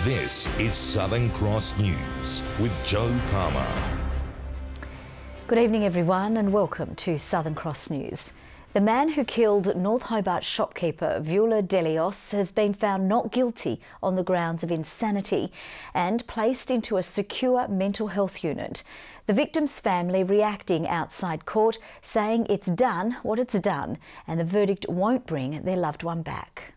This is Southern Cross News with Joe Palmer. Good evening everyone and welcome to Southern Cross News. The man who killed North Hobart shopkeeper BURLEIGH has been found not guilty on the grounds of insanity and placed into a secure mental health unit. The victim's family reacting outside court, saying it's done what it's done and the verdict won't bring their loved one back.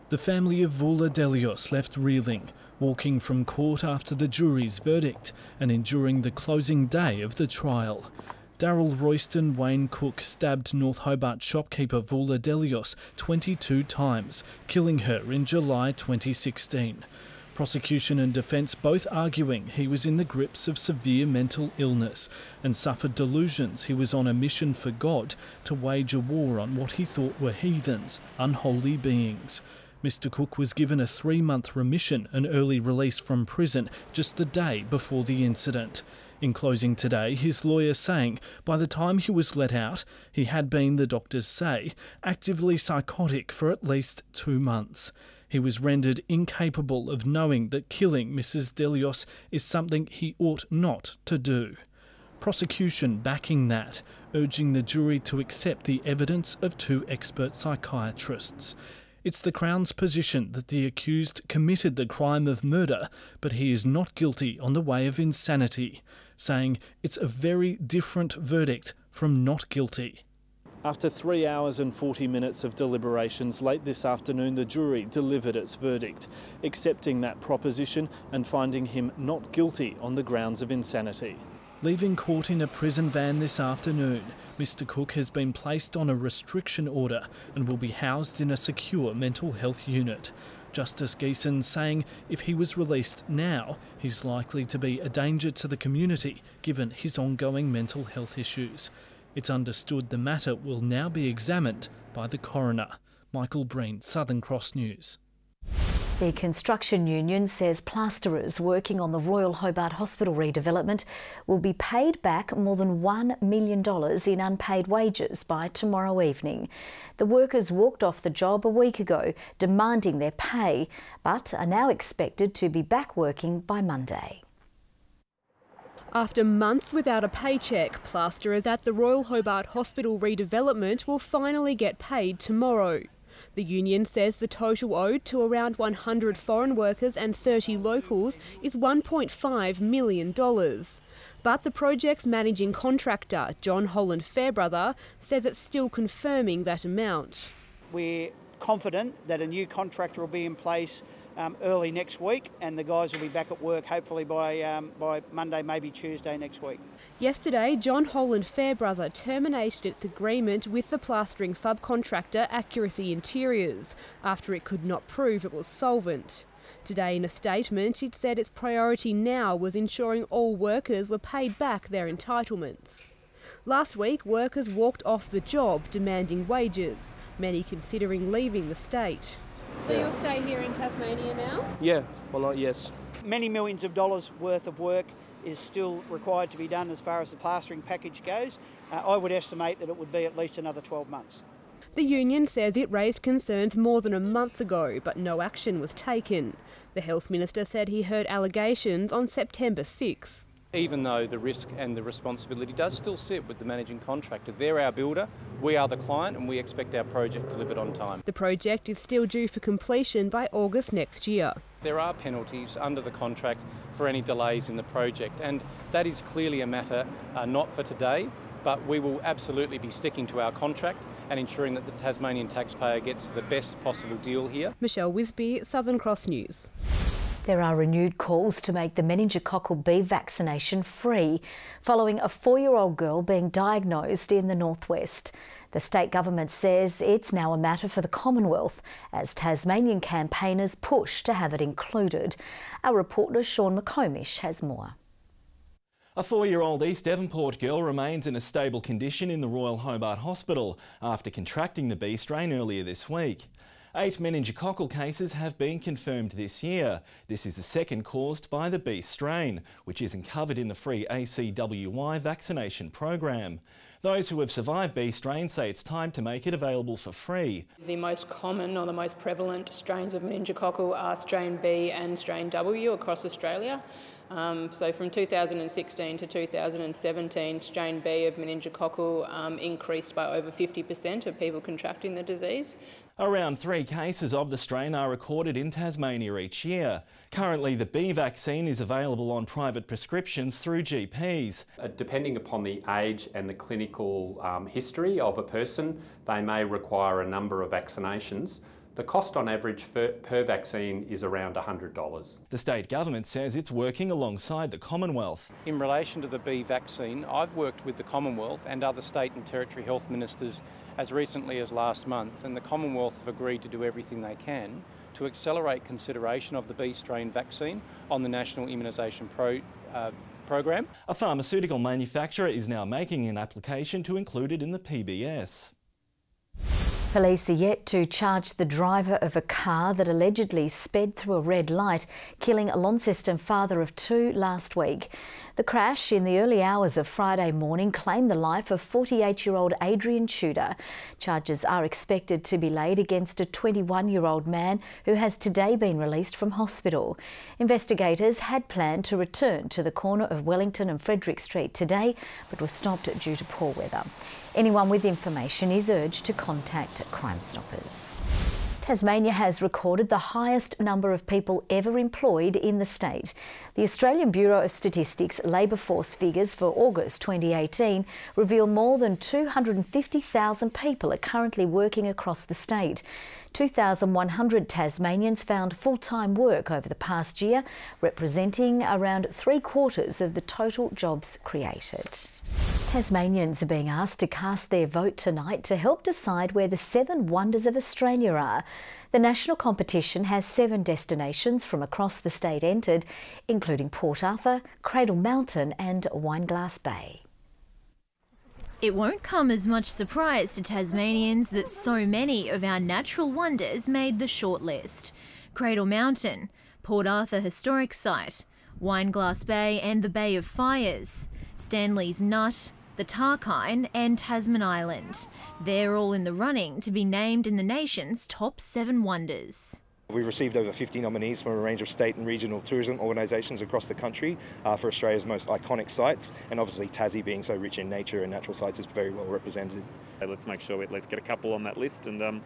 The family of LAUDERDALE left reeling, walking from court after the jury's verdict and enduring the closing day of the trial. Daryl Royston Wayne Cook stabbed North Hobart shopkeeper LAUDERDALE 22 times, killing her in July 2016. Prosecution and defence both arguing he was in the grips of severe mental illness and suffered delusions he was on a mission for God to wage a war on what he thought were heathens, unholy beings. Mr Cook was given a 3-month remission and early release from prison just the day before the incident. In closing today, his lawyer saying by the time he was let out, he had been, the doctors say, actively psychotic for at least 2 months. He was rendered incapable of knowing that killing Mrs Delios is something he ought not to do. Prosecution backing that, urging the jury to accept the evidence of 2 expert psychiatrists. It's the Crown's position that the accused committed the crime of murder, but he is not guilty on the way of insanity, saying it's a very different verdict from not guilty. After 3 hours and 40 minutes of deliberations late this afternoon, the jury delivered its verdict, accepting that proposition and finding him not guilty on the grounds of insanity. Leaving court in a prison van this afternoon, Mr Cook has been placed on a restriction order and will be housed in a secure mental health unit. Justice Geeson saying if he was released now, he's likely to be a danger to the community given his ongoing mental health issues. It's understood the matter will now be examined by the coroner. Michael Breen, Southern Cross News. The construction union says plasterers working on the Royal Hobart Hospital redevelopment will be paid back more than $1 million in unpaid wages by tomorrow evening. The workers walked off the job a week ago, demanding their pay, but are now expected to be back working by Monday. After months without a paycheck, plasterers at the Royal Hobart Hospital redevelopment will finally get paid tomorrow. The union says the total owed to around 100 foreign workers and 30 locals is $1.5 million. But the project's managing contractor, John Holland Fairbrother, says it's still confirming that amount. We're confident that a new contractor will be in place early next week, and the guys will be back at work hopefully by Monday, maybe Tuesday next week. Yesterday, John Holland Fairbrother terminated its agreement with the plastering subcontractor Accuracy Interiors after it could not prove it was solvent. Today in a statement, it said its priority now was ensuring all workers were paid back their entitlements. Last week, workers walked off the job demanding wages, many considering leaving the state. So you'll stay here in Tasmania now? Yeah, well not yes. Many millions of dollars worth of work is still required to be done as far as the plastering package goes. I would estimate that it would be at least another 12 months. The union says it raised concerns more than a month ago, but no action was taken. The Health Minister said he heard allegations on September 6. Even though the risk and the responsibility does still sit with the managing contractor. They're our builder, we are the client, and we expect our project delivered on time. The project is still due for completion by August next year. There are penalties under the contract for any delays in the project, and that is clearly a matter not for today, but we will absolutely be sticking to our contract and ensuring that the Tasmanian taxpayer gets the best possible deal here. Michelle Wisby, Southern Cross News. There are renewed calls to make the meningococcal B vaccination free, following a 4-year-old girl being diagnosed in the northwest. The state government says it's now a matter for the Commonwealth as Tasmanian campaigners push to have it included. Our reporter Sean McComish has more. A 4-year-old East Devonport girl remains in a stable condition in the Royal Hobart Hospital after contracting the B strain earlier this week. 8 meningococcal cases have been confirmed this year. This is the second caused by the B strain, which isn't covered in the free ACWY vaccination program. Those who have survived B strain say it's time to make it available for free. The most common or the most prevalent strains of meningococcal are strain B and strain W across Australia. So from 2016 to 2017, strain B of meningococcal increased by over 50% of people contracting the disease. Around 3 cases of the strain are recorded in Tasmania each year. Currently, the B vaccine is available on private prescriptions through GPs. Depending upon the age and the clinical history of a person, they may require a number of vaccinations. The cost on average per vaccine is around $100. The state government says it's working alongside the Commonwealth. In relation to the B vaccine, I've worked with the Commonwealth and other state and territory health ministers as recently as last month, and the Commonwealth have agreed to do everything they can to accelerate consideration of the B strain vaccine on the National Immunisation Program. A pharmaceutical manufacturer is now making an application to include it in the PBS. Police are yet to charge the driver of a car that allegedly sped through a red light, killing a Launceston father of 2 last week. The crash in the early hours of Friday morning claimed the life of 48-year-old Adrian Tudor. Charges are expected to be laid against a 21-year-old man who has today been released from hospital. Investigators had planned to return to the corner of Wellington and Frederick Street today, but were stopped due to poor weather. Anyone with information is urged to contact Crime Stoppers. Tasmania has recorded the highest number of people ever employed in the state. The Australian Bureau of Statistics labour force figures for August 2018 reveal more than 250,000 people are currently working across the state. 2,100 Tasmanians found full-time work over the past year, representing around 3/4 of the total jobs created. Tasmanians are being asked to cast their vote tonight to help decide where the 7 wonders of Australia are. The national competition has 7 destinations from across the state entered, including Port Arthur, Cradle Mountain and Wineglass Bay. It won't come as much surprise to Tasmanians that so many of our natural wonders made the shortlist. Cradle Mountain, Port Arthur Historic Site, Wineglass Bay and the Bay of Fires, Stanley's Nut, the Tarkine and Tasman Island. They're all in the running to be named in the nation's top 7 wonders. We received over 50 nominees from a range of state and regional tourism organisations across the country for Australia's most iconic sites, and obviously Tassie, being so rich in nature and natural sites, is very well represented. Let's make sure we at least get a couple on that list and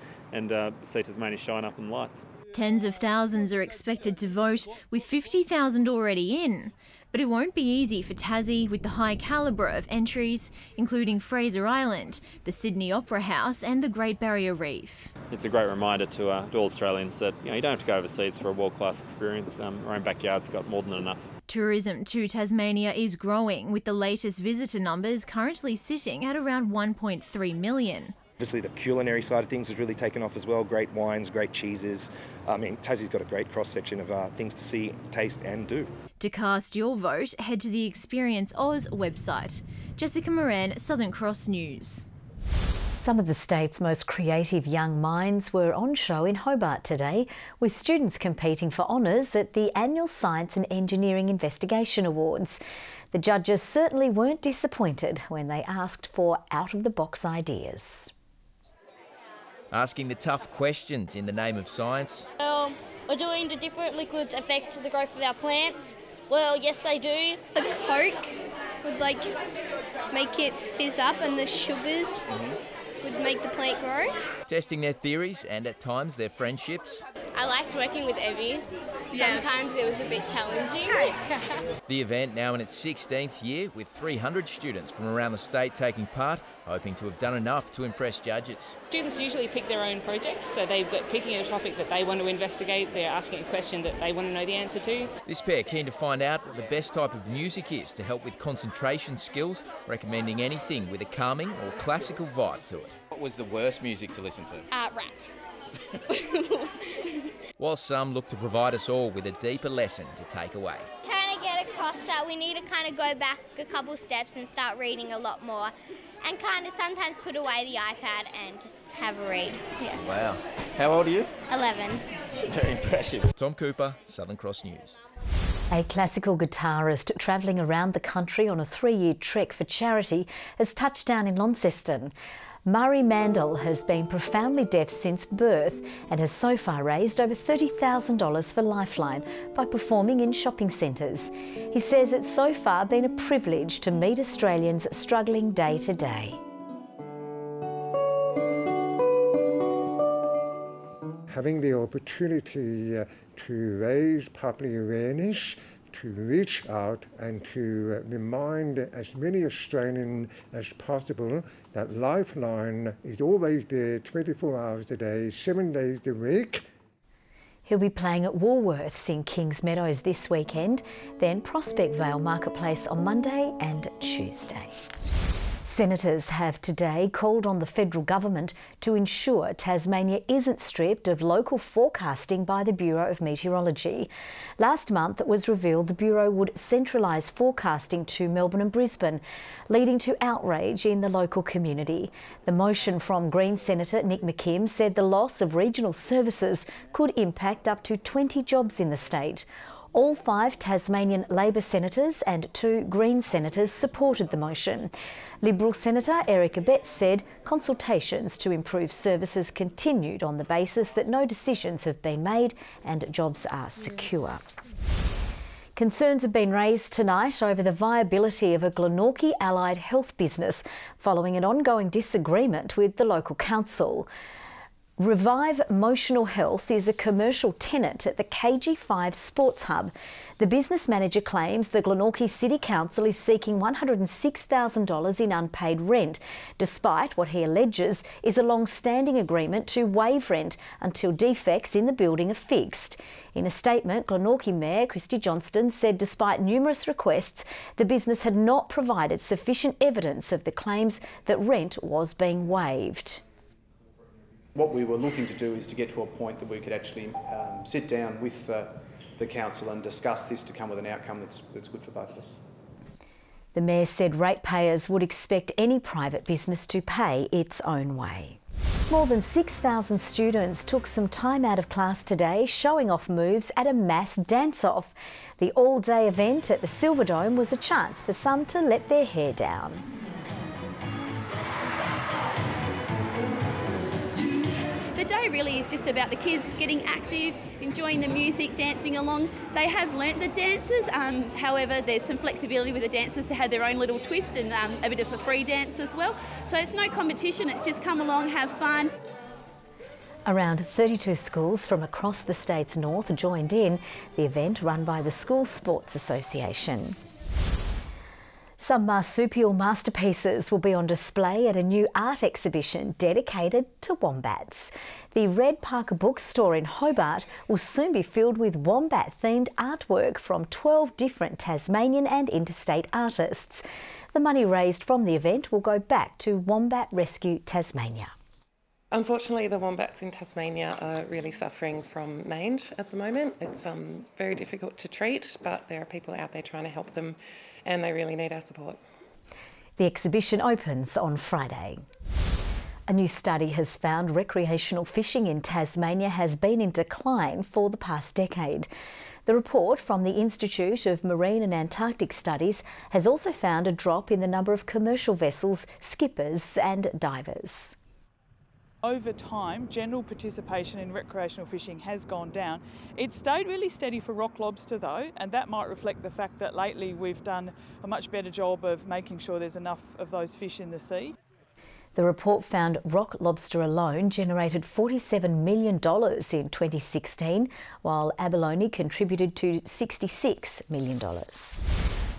see Tasmania shine up in lights. Tens of thousands are expected to vote, with 50,000 already in. But it won't be easy for Tassie with the high calibre of entries, including Fraser Island, the Sydney Opera House and the Great Barrier Reef. It's a great reminder to all Australians that you don't have to go overseas for a world-class experience. Our own backyard's got more than enough. Tourism to Tasmania is growing, with the latest visitor numbers currently sitting at around 1.3 million. Obviously the culinary side of things has really taken off as well. Great wines, great cheeses. I mean, Tassie's got a great cross-section of things to see, taste and do. To cast your vote, head to the Experience Oz website. Jessica Moran, Southern Cross News. Some of the state's most creative young minds were on show in Hobart today, with students competing for honours at the annual Science and Engineering Investigation Awards. The judges certainly weren't disappointed when they asked for out-of-the-box ideas. Asking the tough questions in the name of science. Well, we're doing the different liquids affect the growth of our plants. Well, yes, they do. The Coke would make it fizz up, and the sugars would make the plant grow. Testing their theories and at times their friendships. I liked working with Evie. Sometimes it was a bit challenging. The event now in its 16th year, with 300 students from around the state taking part, hoping to have done enough to impress judges. Students usually pick their own project, so they've got picking a topic that they want to investigate, they're asking a question that they want to know the answer to. This pair keen to find out what the best type of music is to help with concentration skills, recommending anything with a calming or classical vibe to it. What was the worst music to listen to? Rap. While some look to provide us all with a deeper lesson to take away. Trying to get across that we need to kind of go back a couple steps and start reading a lot more, and kind of sometimes put away the iPad and just have a read. Yeah. Wow. How old are you? 11. Very impressive. Tom Cooper, Southern Cross News. A classical guitarist travelling around the country on a 3-year trek for charity has touched down in Launceston. Murray Mandel has been profoundly deaf since birth and has so far raised over $30,000 for Lifeline by performing in shopping centres. He says it's so far been a privilege to meet Australians struggling day to day. Having the opportunity to raise public awareness, to reach out and to remind as many Australians as possible that Lifeline is always there 24 hours a day, 7 days a week. He'll be playing at Woolworths in Kings Meadows this weekend, then Prospect Vale Marketplace on Monday and Tuesday. Senators have today called on the federal government to ensure Tasmania isn't stripped of local forecasting by the Bureau of Meteorology. Last month it was revealed the Bureau would centralise forecasting to Melbourne and Brisbane, leading to outrage in the local community. The motion from Green Senator Nick McKim said the loss of regional services could impact up to 20 jobs in the state. All 5 Tasmanian Labor senators and 2 Green senators supported the motion. Liberal Senator Erica Betts said consultations to improve services continued on the basis that no decisions have been made and jobs are secure. Concerns have been raised tonight over the viability of a Glenorchy allied health business following an ongoing disagreement with the local council. Revive Motional Health is a commercial tenant at the KG5 Sports Hub. The business manager claims the Glenorchy City Council is seeking $106,000 in unpaid rent, despite what he alleges is a long-standing agreement to waive rent until defects in the building are fixed. In a statement, Glenorchy Mayor Christy Johnston said despite numerous requests, the business had not provided sufficient evidence of the claims that rent was being waived. What we were looking to do is to get to a point that we could actually sit down with the council and discuss this to come with an outcome that's good for both of us. The Mayor said ratepayers would expect any private business to pay its own way. More than 6,000 students took some time out of class today showing off moves at a mass dance-off. The all-day event at the Silverdome was a chance for some to let their hair down. The day really is just about the kids getting active, enjoying the music, dancing along. They have learnt the dances, however there's some flexibility with the dancers to have their own little twist and a bit of a free dance as well. So it's no competition, it's just come along, have fun. Around 32 schools from across the state's north joined in the event run by the School Sports Association. Some marsupial masterpieces will be on display at a new art exhibition dedicated to wombats. The Red PARKA bookstore in Hobart will soon be filled with wombat-themed artwork from 12 different Tasmanian and interstate artists. The money raised from the event will go back to Wombat Rescue Tasmania. Unfortunately, the wombats in Tasmania are really suffering from mange at the moment. It's very difficult to treat, but there are people out there trying to help them and they really need our support. The exhibition opens on Friday. A new study has found recreational fishing in Tasmania has been in decline for the past decade. The report from the Institute of Marine and Antarctic Studies has also found a drop in the number of commercial vessels, skippers and divers. Over time, general participation in recreational fishing has gone down. It's stayed really steady for rock lobster though, and that might reflect the fact that lately we've done a much better job of making sure there's enough of those fish in the sea. The report found rock lobster alone generated $47 million in 2016, while abalone contributed to $66 million.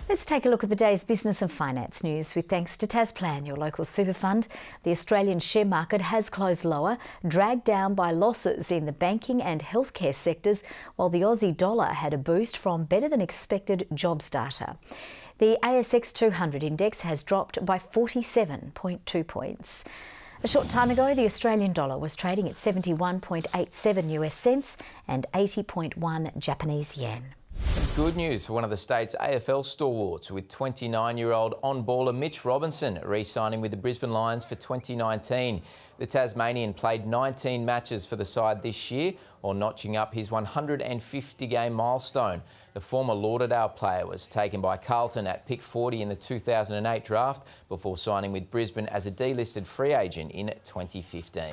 Let's take a look at the day's business and finance news with thanks to Tasplan, your local super fund. The Australian share market has closed lower, dragged down by losses in the banking and healthcare sectors, while the Aussie dollar had a boost from better than expected jobs data. The ASX 200 index has dropped by 47.2 points. A short time ago, the Australian dollar was trading at 71.87 US cents and 80.1 Japanese yen. Good news for one of the state's AFL stalwarts, with 29-year-old on-baller Mitch Robinson re-signing with the Brisbane Lions for 2019. The Tasmanian played 19 matches for the side this year, while notching up his 150-game milestone. The former Lauderdale player was taken by Carlton at pick 40 in the 2008 draft before signing with Brisbane as a delisted free agent in 2015.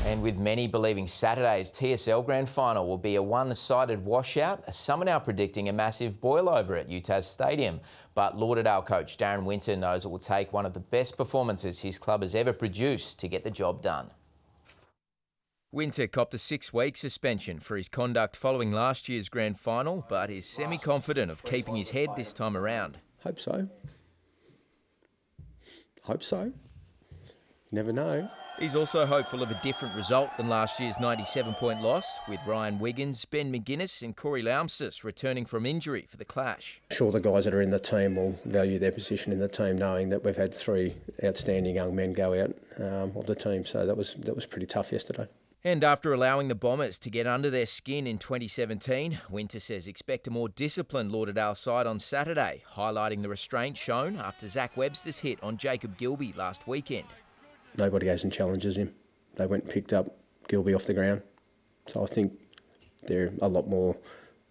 And with many believing Saturday's TSL Grand Final will be a one-sided washout, some are now predicting a massive boil-over at UTAS Stadium. But Lauderdale coach Darren Winter knows it will take one of the best performances his club has ever produced to get the job done. Winter copped a 6-week suspension for his conduct following last year's Grand Final, but is semi-confident of keeping his head this time around. Hope so. Hope so. Never know. He's also hopeful of a different result than last year's 97-point loss, with Ryan Wiggins, Ben McGuinness and Corey Laumsis returning from injury for the clash. Sure, the guys that are in the team will value their position in the team, knowing that we've had 3 outstanding young men go out of the team, so that was pretty tough yesterday. And after allowing the Bombers to get under their skin in 2017, Winter says expect a more disciplined Lauderdale side on Saturday, highlighting the restraint shown after Zach Webster's hit on Jacob Gilby last weekend. Nobody goes and challenges him. They went and picked up Gilby off the ground. So I think they're a lot more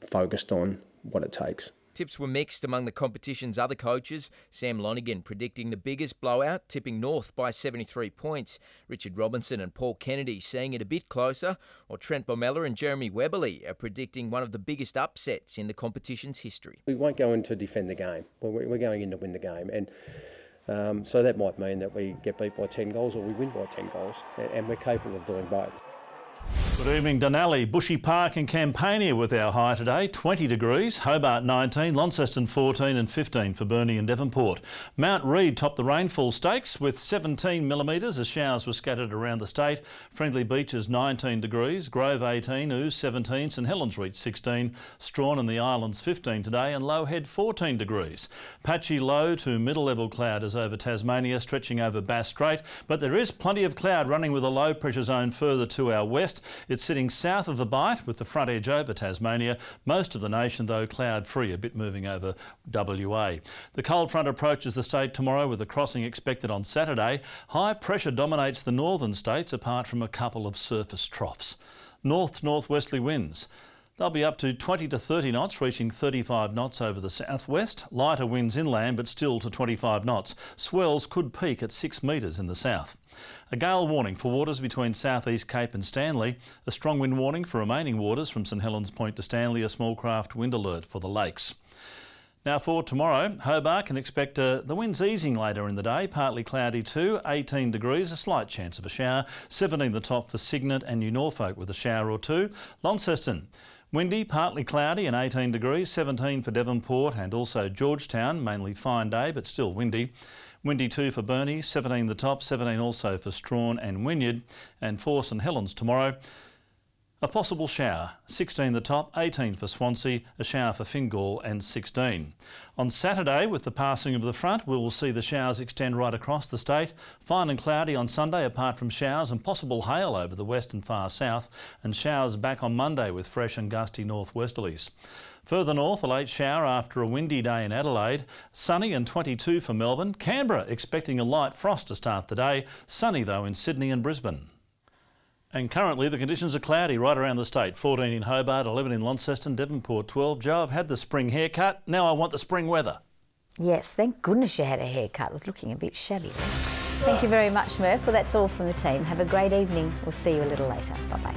focused on what it takes. Tips were mixed among the competition's other coaches. Sam Lonigan predicting the biggest blowout, tipping North by 73 points. Richard Robinson and Paul Kennedy seeing it a bit closer, while Trent Bomella and Jeremy Webberley are predicting one of the biggest upsets in the competition's history. We won't go in to defend the game. We're going in to win the game. And so that might mean that we get beat by 10 goals or we win by 10 goals, and we're capable of doing both. Good evening, Dunalley, Bushy Park and Campania with our high today, 20 degrees, Hobart 19, Launceston 14 and 15 for Burnie and Devonport. Mount Reid topped the rainfall stakes with 17 millimetres as showers were scattered around the state. Friendly Beaches 19 degrees, Grove 18, Ouse 17, St Helens reached 16, Strawn and the Islands 15 today and Low Head 14 degrees. Patchy low to middle level cloud is over Tasmania, stretching over Bass Strait, but there is plenty of cloud running with a low pressure zone further to our west. It's sitting south of the Bight with the front edge over Tasmania. Most of the nation, though, cloud-free, a bit moving over WA. The cold front approaches the state tomorrow with a crossing expected on Saturday. High pressure dominates the northern states apart from a couple of surface troughs. North-northwesterly winds. They'll be up to 20 to 30 knots, reaching 35 knots over the southwest. Lighter winds inland, but still to 25 knots. Swells could peak at 6 metres in the south. A gale warning for waters between Southeast Cape and Stanley. A strong wind warning for remaining waters from St Helens Point to Stanley. A small craft wind alert for the lakes. Now for tomorrow, Hobart can expect the winds easing later in the day, partly cloudy too, 18 degrees, a slight chance of a shower, 17 the top for Cygnet and New Norfolk with a shower or two. Launceston, windy, partly cloudy and 18 degrees, 17 for Devonport and also Georgetown, mainly fine day but still windy. Windy too for Burnie, 17 the top, 17 also for Strawn and Wynyard, and for St Helens tomorrow. A possible shower, 16 the top, 18 for Swansea, a shower for Fingal and 16. On Saturday, with the passing of the front, we will see the showers extend right across the state. Fine and cloudy on Sunday apart from showers and possible hail over the west and far south, and showers back on Monday with fresh and gusty northwesterlies. Further north, a late shower after a windy day in Adelaide. Sunny and 22 for Melbourne. Canberra expecting a light frost to start the day. Sunny though in Sydney and Brisbane. And currently the conditions are cloudy right around the state. 14 in Hobart, 11 in Launceston, Devonport 12. Jo, I've had the spring haircut. Now I want the spring weather. Yes, thank goodness you had a haircut. It was looking a bit shabby there. Thank you very much, Murph. Well, that's all from the team. Have a great evening. We'll see you a little later. Bye-bye.